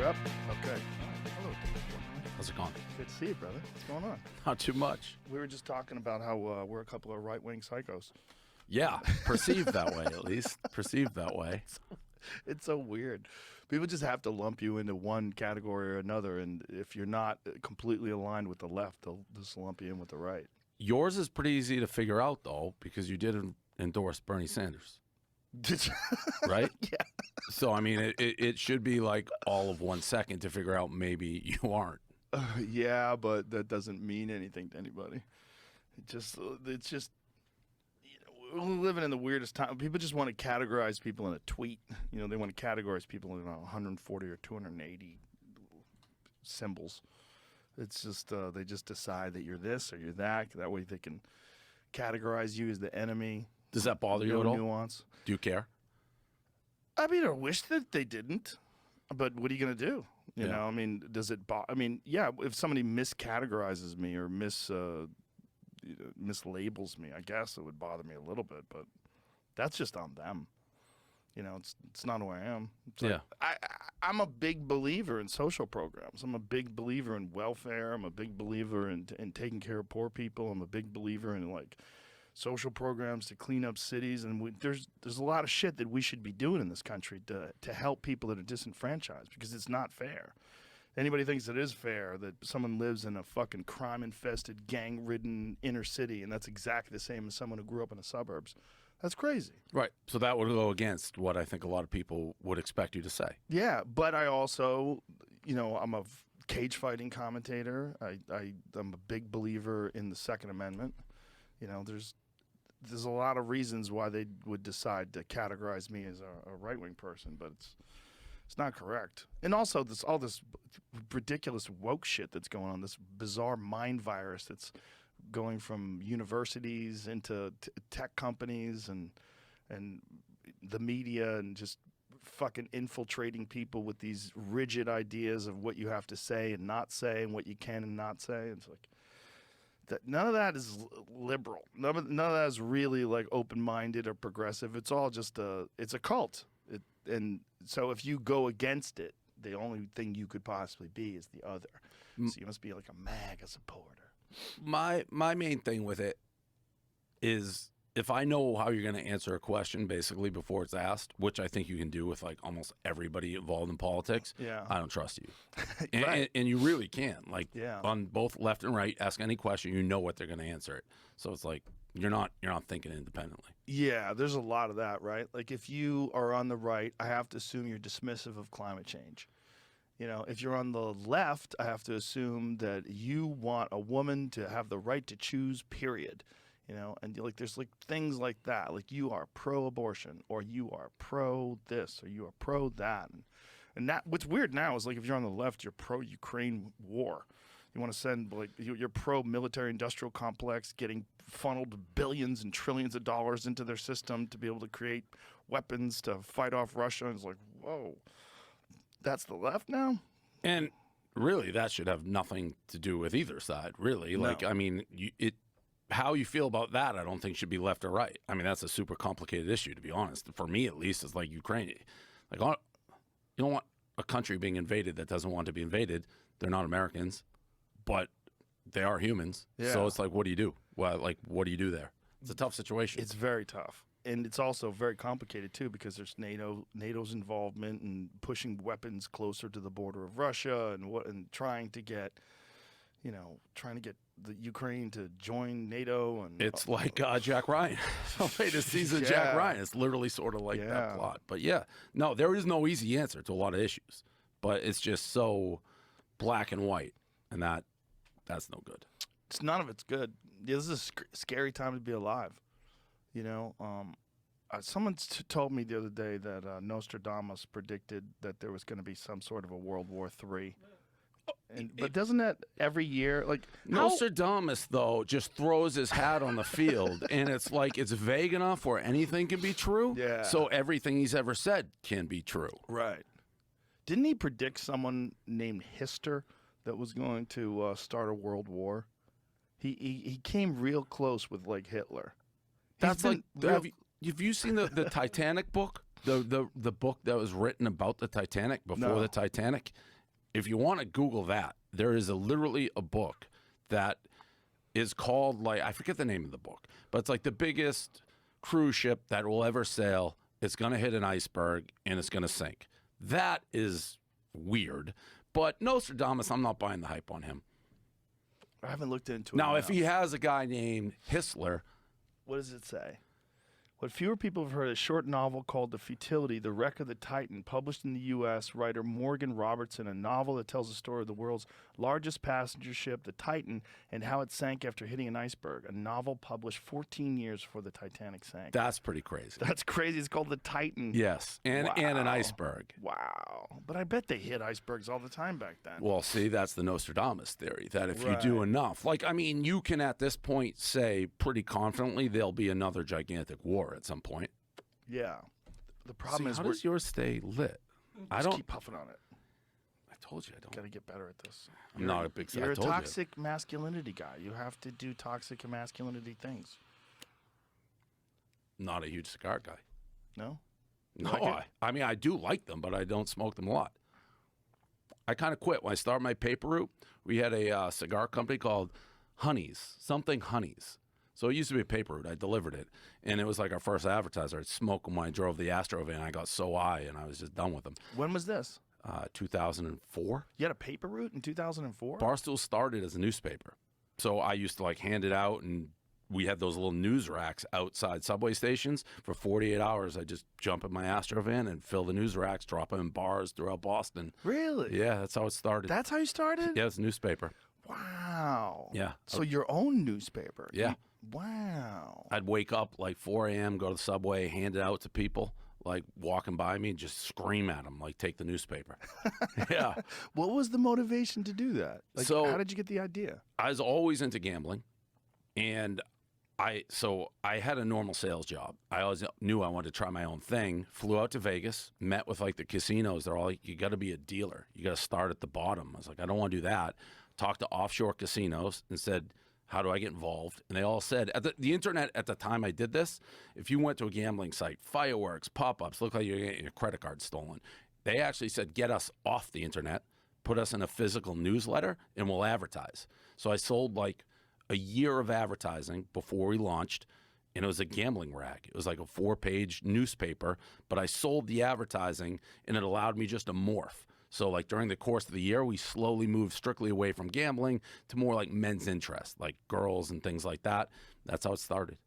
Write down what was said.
up? Okay. Hello, Dave Portnoy. How's it going? Good to see you, brother. What's going on? Not too much. We were just talking about how we're a couple of right-wing psychos. Yeah, perceived that way at least. Perceived that way. It's so weird. People just have to lump you into one category or another, and if you're not completely aligned with the left, they'll just lump you in with the right. Yours is pretty easy to figure out, though, because you did endorse Bernie Sanders. Right? Yeah. So, I mean, it should be like all of 1 second to figure out maybe you aren't. Yeah, but that doesn't mean anything to anybody. It's just, we're living in the weirdest time. People just want to categorize people in a tweet. You know, they want to categorize people in 140 or 280 symbols. It's just they just decide that you're this or you're that. That way they can categorize you as the enemy. Does that bother you No at all? nuance. Do you care? I mean, I wish that they didn't, but what are you going to do? You Yeah. know, I mean, does it I mean, yeah, if somebody miscategorizes me or mislabels me, I guess it would bother me a little bit, but that's just on them. You know, it's not who I am. It's like, I'm a big believer in social programs. I'm a big believer in welfare. I'm a big believer in taking care of poor people. I'm a big believer in, like, social programs to clean up cities, and there's a lot of shit that we should be doing in this country to help people that are disenfranchised, because it's not fair. Anybody thinks it is fair that someone lives in a fucking crime-infested, gang-ridden inner city, and that's exactly the same as someone who grew up in the suburbs. That's crazy. Right. So that would go against what I think a lot of people would expect you to say. Yeah, but I also, you know, I'm a cage fighting commentator. I'm a big believer in the Second Amendment. You know, there's a lot of reasons why they would decide to categorize me as a right-wing person, but it's not correct. And also all this ridiculous woke shit that's going on, this bizarre mind virus that's going from universities into tech companies and the media, and just fucking infiltrating people with these rigid ideas of what you have to say and not say and what you can and not say. It's like, none of that is liberal. None of that is really like open-minded or progressive. It's all just it's a cult. And so if you go against it, the only thing you could possibly be is the other. So you must be like a MAGA supporter. My main thing with it is, if I know how you're going to answer a question basically before it's asked, which I think you can do with like almost everybody involved in politics, Yeah. I don't trust you. Right. and you really can. Like, Yeah. on both left and right, ask any question, you know what they're going to answer it. So it's like you're not thinking independently. Yeah, there's a lot of that, right? Like, if you are on the right, I have to assume you're dismissive of climate change. You know, if you're on the left, I have to assume that you want a woman to have the right to choose, period. You know, and like there's like things like that. Like, you are pro-abortion, or you are pro this, or you are pro that. And that, what's weird now is, like, if you're on the left, you're pro-Ukraine war. You want to send, like, you're pro-military industrial complex getting funneled billions and trillions of dollars into their system to be able to create weapons to fight off Russia. And it's like, whoa, that's the left now? And really, that should have nothing to do with either side, really. No. Like, I mean, how you feel about that, I don't think should be left or right. I mean, that's a super complicated issue, to be honest. For me, at least, it's like Ukraine. Like, you don't want a country being invaded that doesn't want to be invaded. They're not Americans, but they are humans. Yeah. So it's like, what do you do? Well, like, what do you do there? It's a tough situation. It's very tough. And it's also very complicated, too, because there's NATO's involvement in pushing weapons closer to the border of Russia and trying to get the Ukraine to join NATO. And it's like Jack Ryan. Latest season, Yeah. Jack Ryan. It's literally sort of like that plot. But yeah, no, there is no easy answer to a lot of issues. But it's just so black and white, and that's no good. None of it's good. Yeah, this is a scary time to be alive. You know, someone told me the other day that Nostradamus predicted that there was going to be some sort of a World War III. But doesn't that every year, like, Nostradamus, though, just throws his hat on the field, and it's like it's vague enough where anything can be true. Yeah. So everything he's ever said can be true. Right. Didn't he predict someone named Hister that was going to start a world war? He came real close with, like, Hitler. That's like, have you seen the Titanic book? The book that was written about the Titanic before No. the Titanic? if you want to Google that, there is literally a book that is called, like, I forget the name of the book, but it's like the biggest cruise ship that will ever sail. It's going to hit an iceberg and it's going to sink. That is weird. But Nostradamus, I'm not buying the hype on him. I haven't looked into it. Now, if he has a guy named Histler. What does it say? What fewer people have heard, a short novel called The Futility, The Wreck of the Titan, published in the U.S., writer Morgan Robertson, a novel that tells the story of the world's largest passenger ship, the Titan, and how it sank after hitting an iceberg. A novel published 14 years before the Titanic sank. That's pretty crazy. That's crazy. It's called the Titan. Yes, and an iceberg. Wow. But I bet they hit icebergs all the time back then. Well, see, that's the Nostradamus theory, that if you do enough, like, I mean, you can at this point say pretty confidently there'll be another gigantic war at some point. Yeah. The problem is, how does yours stay lit? I don't keep puffing on it. I told you I don't. Got to get better at this. I'm not a big. You're I a told toxic masculinity guy. You have to do toxic masculinity things. Not a huge cigar guy. No. No, Like I mean, I do like them, but I don't smoke them a lot. I kind of quit when I started my paper route. We had a cigar company called Honeys, something Honeys. So it used to be a paper route. I delivered it, and it was like our first advertiser. I'd smoke them when I drove the Astro van. I got so high, and I was just done with them. When was this? 2004. You had a paper route in 2004? Barstool started as a newspaper. So I used to like hand it out, and we had those little news racks outside subway stations. For 48 hours, I just jump in my Astro van and fill the news racks, drop them in bars throughout Boston. Really? Yeah, that's how it started. That's how you started? Yeah, it's a newspaper. Wow. Yeah. So your own newspaper? Yeah. Wow. I'd wake up like 4 a.m., go to the subway, hand it out to people, like walking by me, and just scream at them, like, take the newspaper. Yeah. What was the motivation to do that? Like, So- how did you get the idea? I was always into gambling, and I had a normal sales job. I always knew I wanted to try my own thing. Flew out to Vegas, met with like the casinos. They're all like, you got to be a dealer. You got to start at the bottom. I was like, I don't want to do that. Talked to offshore casinos and said, how do I get involved? And they all said, at the internet at the time I did this, if you went to a gambling site, fireworks, pop-ups, look like you're getting your credit card stolen. They actually said, get us off the internet, put us in a physical newsletter, and we'll advertise. So I sold like a year of advertising before we launched, and it was a gambling rag. It was like a 4-page newspaper, but I sold the advertising, and it allowed me just to morph. So like during the course of the year, we slowly moved strictly away from gambling to more like men's interest, like girls and things like that. That's how it started.